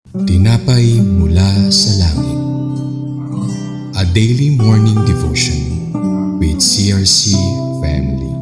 Tinapay mula sa langit. A daily morning devotion with CRC family.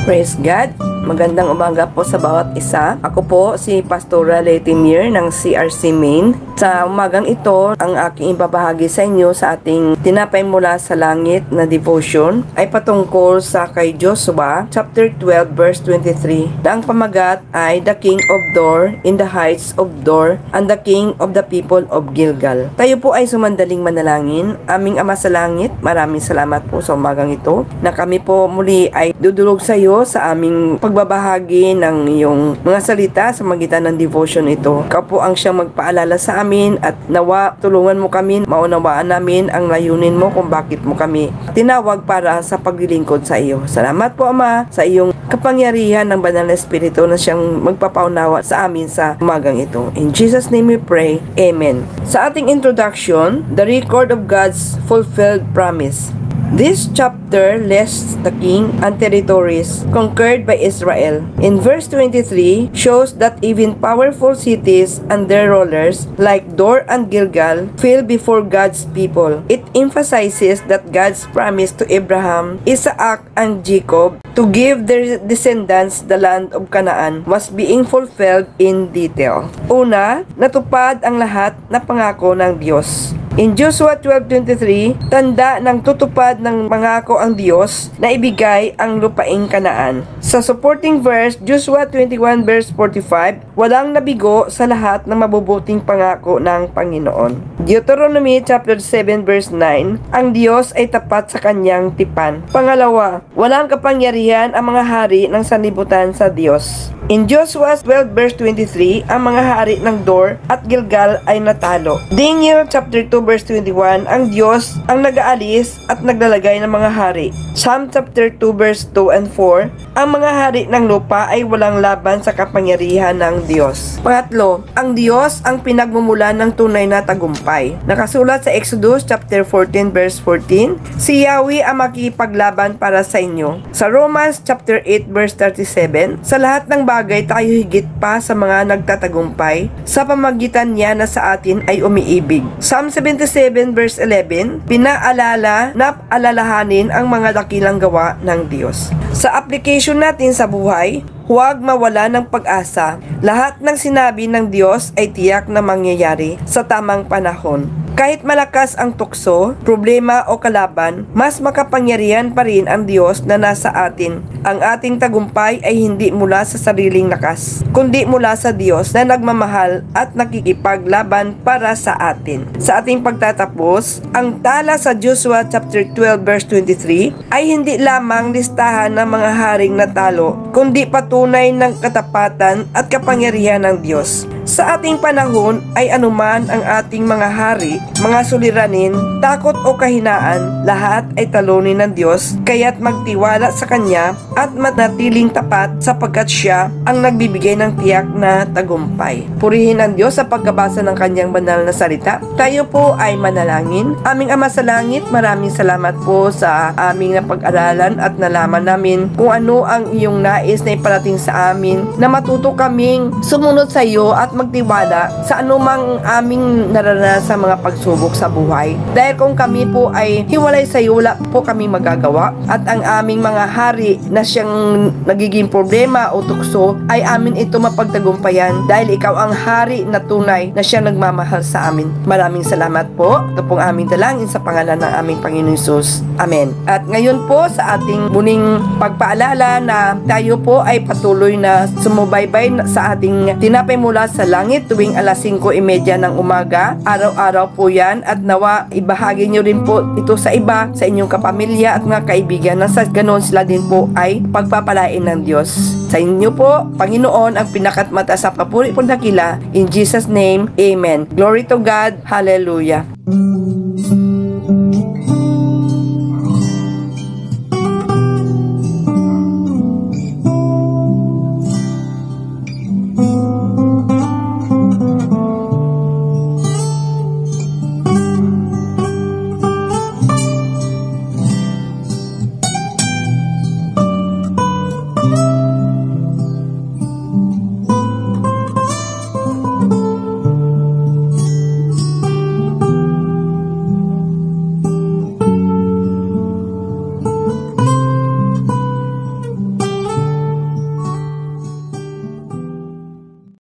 Praise God! Magandang umaga po sa bawat isa. Ako po si Pastora Leti Mir ng CRC Main. Sa umagang ito, ang aking ibabahagi sa inyo sa ating Tinapay mula sa langit na devotion ay patungkol sa kay Joshua chapter 12 verse 23 na ang pamagat ay The King of Dor in the heights of Dor and the King of the people of Gilgal. Tayo po ay sumandaling manalangin. Aming Ama sa langit, maraming salamat po sa umagang ito na kami po muli ay dudulog sa iyo sa aming pagbabahagi ng iyong mga salita sa magitan ng devotion ito. Ikaw po ang siyang magpaalala sa amin at nawa tulungan mo kami, maunawaan namin ang layunin mo kung bakit mo kami tinawag para sa paglilingkod sa iyo. Salamat po Ama sa iyong kapangyarihan ng Banal na Espiritu na siyang magpapaunawa sa amin sa umagang ito. In Jesus' name we pray. Amen. Sa ating introduction, the record of God's fulfilled promise. This chapter lists the king and territories conquered by Israel. In verse 23, shows that even powerful cities and their rulers like Dor and Gilgal fell before God's people. It emphasizes that God's promise to Abraham, Isaac, and Jacob to give their descendants the land of Canaan was being fulfilled in detail. Una, natupad ang lahat na pangako ng Diyos. In Joshua 12:23, tanda ng tutupad ng pangako ang Diyos na ibigay ang lupaing Kanaan. Sa supporting verse, Joshua 21 verse 45, walang nabigo sa lahat ng mabubuting pangako ng Panginoon. Deuteronomy chapter 7 verse 9, ang Diyos ay tapat sa kanyang tipan. Pangalawa, walang kapangyarihan ang mga hari ng sanlibutan sa Diyos. In Joshua 12 verse 23, ang mga hari ng Dor at Gilgal ay natalo. Daniel chapter 2 verse 21, ang Diyos ang nag-aalis at naglalagay ng mga hari. Psalm chapter 2 verse 2 and 4, ang mga hari ng lupa ay walang laban sa kapangyarihan ng Diyos. Pangatlo, ang Diyos ang pinagmumulan ng tunay na tagumpay. Nakasulat sa Exodus chapter 14 verse 14, si Yahweh ang makikipaglaban para sa inyo. Sa Romans chapter 8 verse 37, sa lahat ng bagay tayo higit pa sa mga nagtatagumpay sa pamagitan niya na sa atin ay umiibig. Psalm 77 verse 11, pinaalala na alalahanin ang mga dakilang gawa ng Diyos. Sa application natin sa buhay, huwag mawala ng pag-asa. Lahat ng sinabi ng Diyos ay tiyak na mangyayari sa tamang panahon. Kahit malakas ang tukso, problema o kalaban, mas makapangyarihan pa rin ang Diyos na nasa atin. Ang ating tagumpay ay hindi mula sa sariling lakas, kundi mula sa Diyos na nagmamahal at nakikipaglaban para sa atin. Sa ating pagtatapos, ang tala sa Joshua chapter 12 verse 23 ay hindi lamang listahan ng mga haring natalo, kundi patunay ng katapatan at kapangyarihan ng Diyos. Sa ating panahon ay anuman ang ating mga hari, mga suliranin, takot o kahinaan, lahat ay talunin ng Diyos, kaya't magtiwala sa Kanya at manatiling tapat sapagkat Siya ang nagbibigay ng tiyak na tagumpay. Purihin ang Diyos sa pagkabasa ng Kanyang banal na salita. Tayo po ay manalangin. Aming Ama sa langit, maraming salamat po sa aming napag-aralan at nalaman namin kung ano ang iyong nais na iparating sa amin, na matuto kaming sumunod sa iyo at magtiwala sa anumang aming naranasan mga pagsubok sa buhay. Dahil kung kami po ay hiwalay sa iyo, wala po kami magagawa. At ang aming mga hari na siyang nagiging problema o tukso ay amin ito mapagtagumpayan dahil ikaw ang hari na tunay na siyang nagmamahal sa amin. Maraming salamat po. Ito pong aming dalangin sa pangalan ng aming Panginoon Hesus. Amen. At ngayon po sa ating muling pagpaalala na tayo po ay patuloy na sumubaybay sa ating Tinapay mula sa langit tuwing alas 5:30 ng umaga. Araw-araw po yan at nawa ibahagi nyo rin po ito sa iba, sa inyong kapamilya at mga kaibigan na sa ganon sila din po ay pagpapalain ng Diyos. Sa inyo po, Panginoon, ang pinakatmataas sa papuri po dakila. In Jesus' name, Amen. Glory to God. Hallelujah.